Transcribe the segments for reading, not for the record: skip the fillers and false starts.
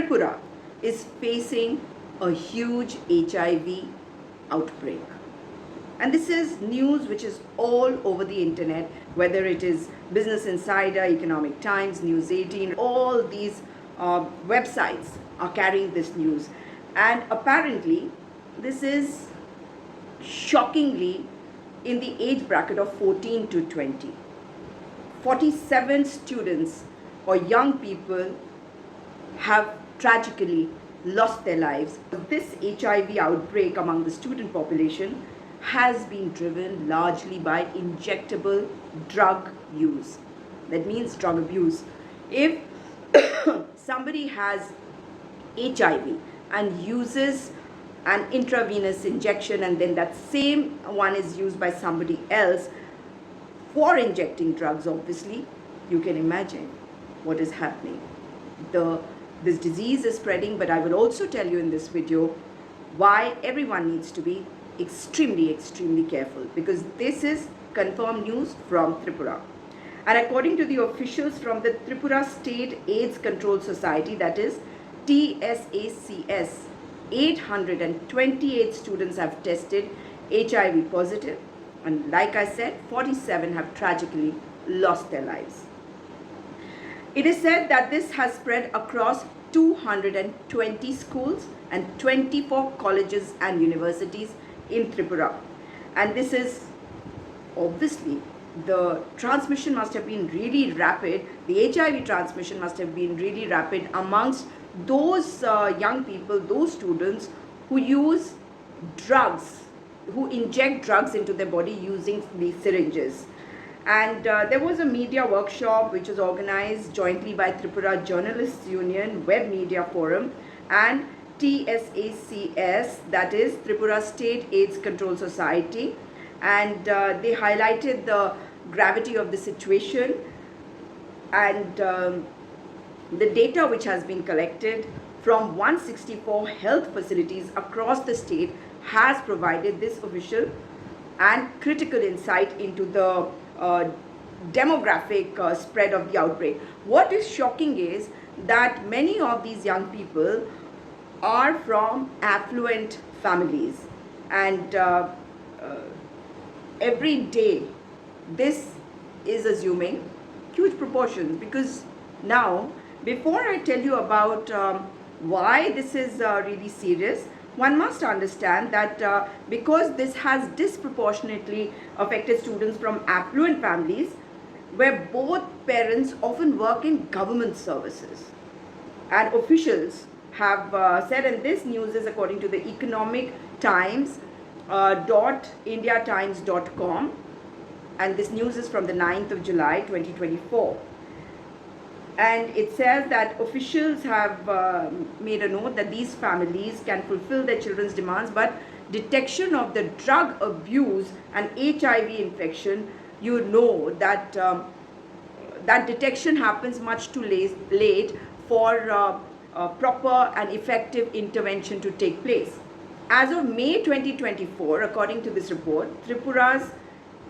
Tripura is facing a huge HIV outbreak. And this is news which is all over the internet, whether it is Business Insider, Economic Times, News 18, all these websites are carrying this news. And apparently, this is shockingly in the age bracket of 14 to 20. 47 students or young people have tragically lost their lives. This HIV outbreak among the student population has been driven largely by injectable drug use. That means drug abuse. If somebody has HIV and uses an intravenous injection, and then that same one is used by somebody else for injecting drugs, obviously, you can imagine what is happening. This disease is spreading, but I will also tell you in this video why everyone needs to be extremely careful, because this is confirmed news from Tripura. And according to the officials from the Tripura State AIDS Control Society, that is TSACS, 828 students have tested HIV positive, and like I said, 47 have tragically lost their lives. It is said that this has spread across 220 schools and 24 colleges and universities in Tripura. And this is obviously, the transmission must have been really rapid. The HIV transmission must have been really rapid amongst those young people, those students who use drugs, who inject drugs into their body using these syringes. And there was a media workshop which was organized jointly by Tripura Journalists Union, Web Media Forum, and TSACS, that is Tripura State AIDS Control Society. And they highlighted the gravity of the situation and the data which has been collected from 164 health facilities across the state has provided this official and critical insight into the demographic spread of the outbreak. What is shocking is that many of these young people are from affluent families, and every day this is assuming huge proportions, because now, before I tell you about why this is really serious, one must understand that because this has disproportionately affected students from affluent families where both parents often work in government services. And officials have said, and this news is according to the Economic Times .indiatimes.com, and this news is from the 9th of July 2024. And it says that officials have made a note that these families can fulfill their children's demands, but detection of the drug abuse and HIV infection, you know that that detection happens much too late for proper and effective intervention to take place. As of May 2024, according to this report, Tripura's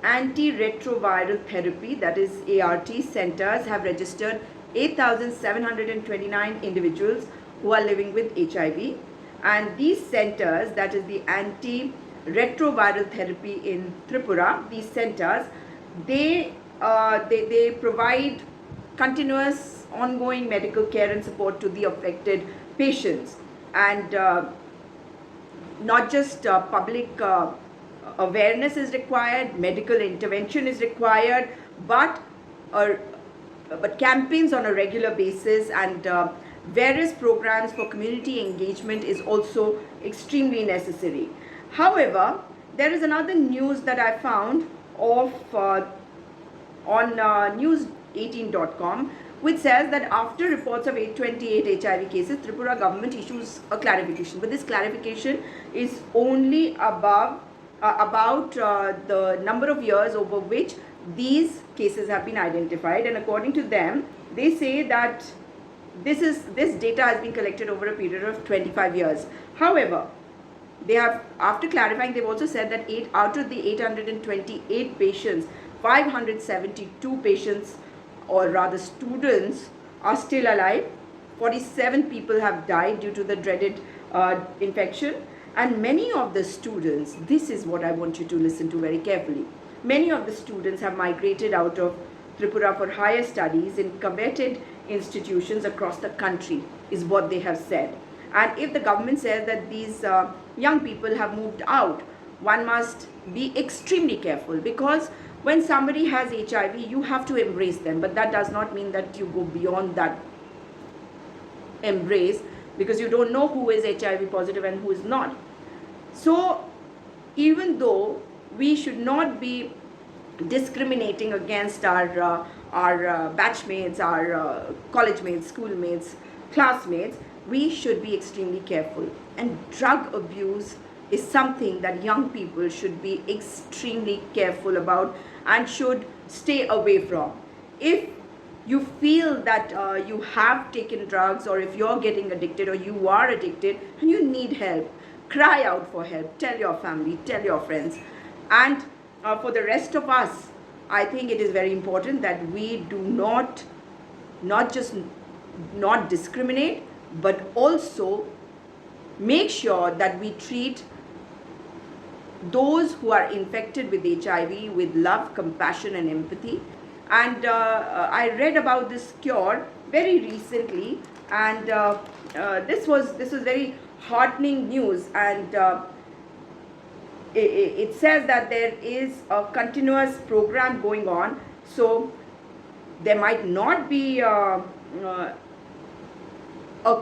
antiretroviral therapy, that is ART centers, have registered 8,729 individuals who are living with HIV. And these centers, that is the antiretroviral therapy in Tripura, these centers, they provide continuous ongoing medical care and support to the affected patients. And not just public awareness is required, medical intervention is required, but campaigns on a regular basis and various programs for community engagement is also extremely necessary. However, there is another news that I found of on news18.com, which says that after reports of 828 HIV cases, Tripura government issues a clarification. But this clarification is only about the number of years over which these cases have been identified. And according to them, they say that this data has been collected over a period of 25 years. However, they have, after clarifying, they've also said that out of the 828 patients, 572 patients, or rather students, are still alive. 47 people have died due to the dreaded infection. And many of the students, this is what I want you to listen to very carefully. Many of the students have migrated out of Tripura for higher studies in coveted institutions across the country, is what they have said. And if the government says that these young people have moved out, one must be extremely careful, because when somebody has HIV, you have to embrace them. But that does not mean that you go beyond that embrace, because you don't know who is HIV positive and who is not. So even though we should not be discriminating against our batchmates, our college mates, schoolmates, classmates, we should be extremely careful. And drug abuse is something that young people should be extremely careful about and should stay away from. If you feel that you have taken drugs, or if you're getting addicted or you are addicted and you need help, cry out for help. Tell your family, tell your friends. And for the rest of us, I think it is very important that we do not just not discriminate, but also make sure that we treat those who are infected with HIV with love, compassion and empathy. And I read about this cure very recently, and this was very heartening news. And it says that there is a continuous program going on. So there might not be a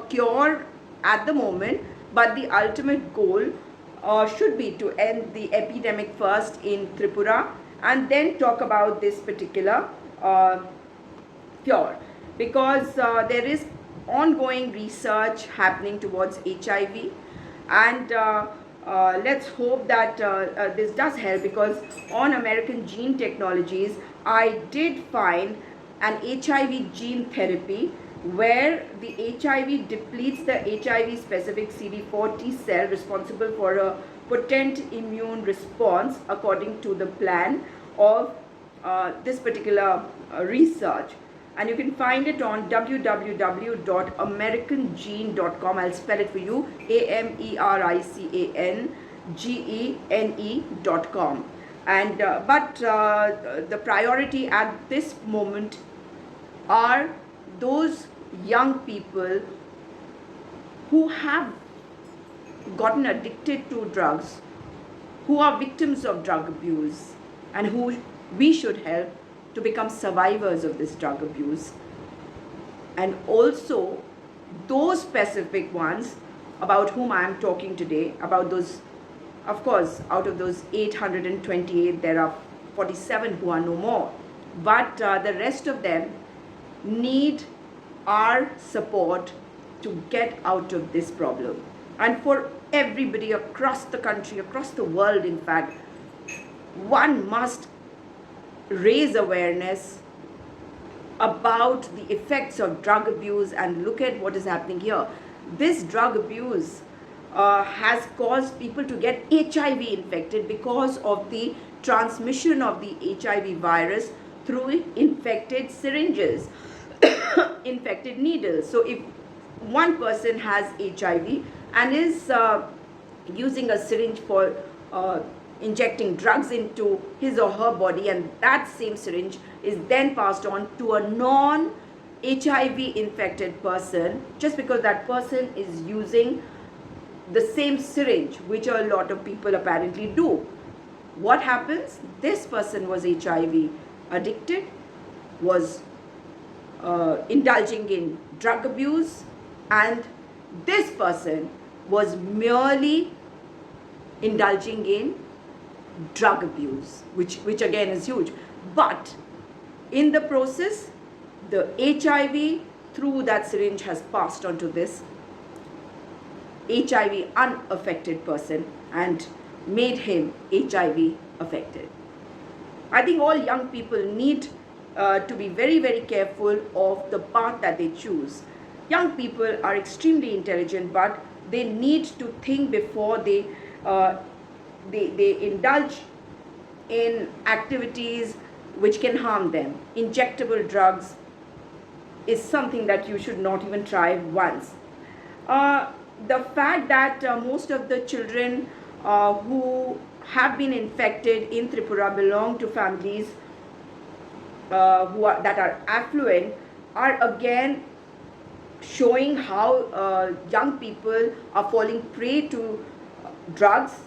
cure at the moment, but the ultimate goal should be to end the epidemic first in Tripura and then talk about this particular cure, because there is ongoing research happening towards HIV. And let's hope that this does help, because on American Gene Technologies I did find an HIV gene therapy where the HIV depletes the HIV specific CD4 T cell responsible for a potent immune response according to the plan of this particular research. And you can find it on www.americangene.com. I'll spell it for you, AMERICANGENE.com. And but the priority at this moment are those young people who have gotten addicted to drugs, who are victims of drug abuse, and who we should help to become survivors of this drug abuse. And also those specific ones about whom I am talking today, about those, of course, out of those 828, there are 47 who are no more. But the rest of them need our support to get out of this problem. And for everybody across the country, across the world, in fact, one must raise awareness about the effects of drug abuse. And look at what is happening here. This drug abuse has caused people to get HIV infected because of the transmission of the HIV virus through infected syringes, infected needles. So if one person has HIV and is using a syringe for injecting drugs into his or her body, and that same syringe is then passed on to a non-HIV infected person, just because that person is using the same syringe, which a lot of people apparently do. What happens? This person was HIV addicted, was indulging in drug abuse, and this person was merely indulging in drug abuse, which again is huge. But in the process, the HIV through that syringe has passed on to this HIV unaffected person and made him HIV affected. I think all young people need to be very, very careful of the path that they choose. Young people are extremely intelligent, but they need to think before they indulge in activities which can harm them. Injectable drugs, is something that you should not even try once. Uh, the fact that most of the children who have been infected in Tripura belong to families that are affluent are again showing how young people are falling prey to drugs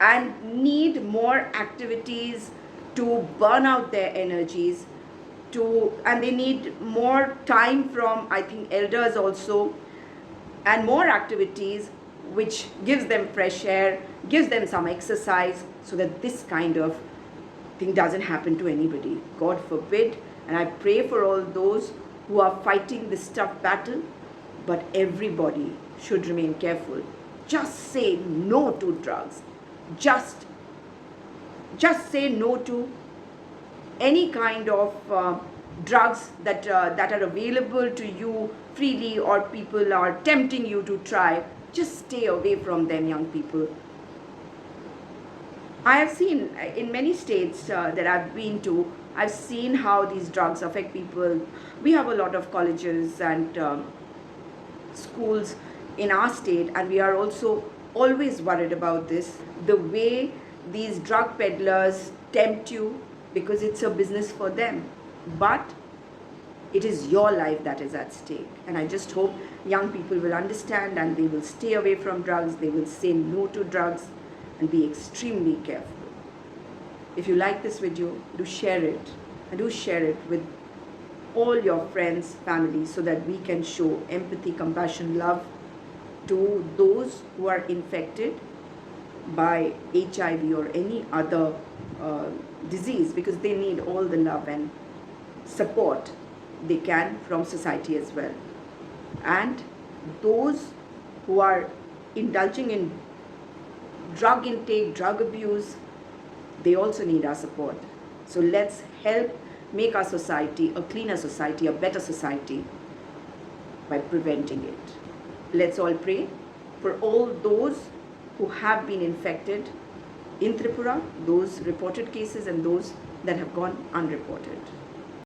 and need more activities to burn out their energies, and they need more time from, I think, elders also, and more activities which gives them fresh air, gives them some exercise, so that this kind of thing doesn't happen to anybody, God forbid. And I pray for all those who are fighting this tough battle, but everybody should remain careful. Just say no to drugs. Just say no to any kind of drugs that are available to you freely, or people are tempting you to try. Just stay away from them, young people. I have seen in many states that I've been to, I've seen how these drugs affect people. We have a lot of colleges and schools in our state, and we are also always worried about this. The way these drug peddlers tempt you, because it's a business for them. But it is your life that is at stake. And I just hope young people will understand and they will stay away from drugs. They will say no to drugs and be extremely careful. If you like this video, do share it, and do share it with all your friends, family, so that we can show empathy, compassion, love to those who are infected by HIV or any other disease, because they need all the love and support they can from society as well. And those who are indulging in drug intake, drug abuse, they also need our support. So let's help make our society a cleaner society, a better society, by preventing it. Let's all pray for all those who have been infected in Tripura, those reported cases and those that have gone unreported.